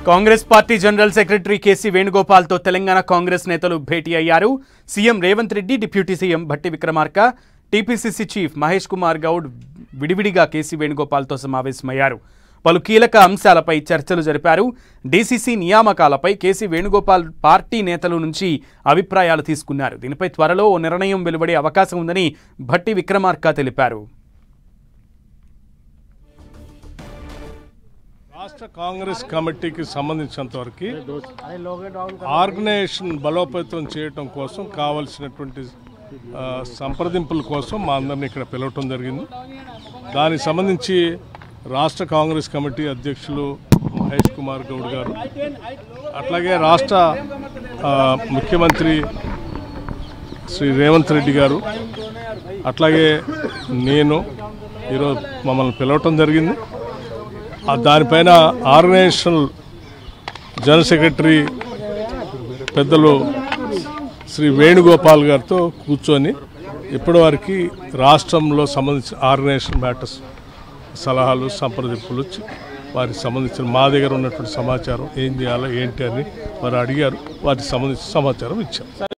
Congress party general secretary KC వేణుగోపాల్తో తెలంగాణ కాంగ్రెస్ నేతలు భేటీ అయ్యారు. CM Revanth Reddy, deputy CM Bhatti Vikramarka, TPCC chief Mahesh Kumar Goud విడివిడిగా కేసీ వేణుగోపాల్తో సమావేశమయ్యారు. పలు కీలక అంశాలపై చర్చలు జరిపారు. డీసీసీ నియామకాలపై కేసీ వేణుగోపాల్ పార్టీ నేతల నుంచి అభిప్రాయాలు తీసుకున్నారు. దీనిపై త్వరలో ఓ నిర్ణయం వెలువడే అవకాశం ఉందని భట్టి విక్రమార్క తెలిపారు. రాష్ట్ర కాంగ్రెస్ కమిటీకి సంబంధించినంతవరకు ఆర్గనైజేషన్ బలోపేతం చేయడం కోసం కావలసినటువంటి సంప్రదింపుల కోసం మా అందరినీ ఇక్కడ పిలవటం జరిగింది. దానికి సంబంధించి రాష్ట్ర కాంగ్రెస్ కమిటీ అధ్యక్షులు మహేష్ కుమార్ గౌడ్ గారు, అట్లాగే రాష్ట్ర ముఖ్యమంత్రి శ్రీ రేవంత్ రెడ్డి గారు, అట్లాగే నేను ఈరోజు మమ్మల్ని పిలవటం జరిగింది. దానిపైన ఆర్గనైజేషనల్ జనరల్ సెక్రటరీ పెద్దలు శ్రీ వేణుగోపాల్ గారితో కూర్చొని ఇప్పటివరకు రాష్ట్రంలో సంబంధించిన ఆర్గనైజేషన్ మ్యాటర్స్ సలహాలు సంప్రదింపులు వారికి సంబంధించిన మా దగ్గర ఉన్నటువంటి సమాచారం ఏం చేయాలో ఏంటి అని వారు అడిగారు. వాటికి సంబంధించిన సమాచారం ఇచ్చాం.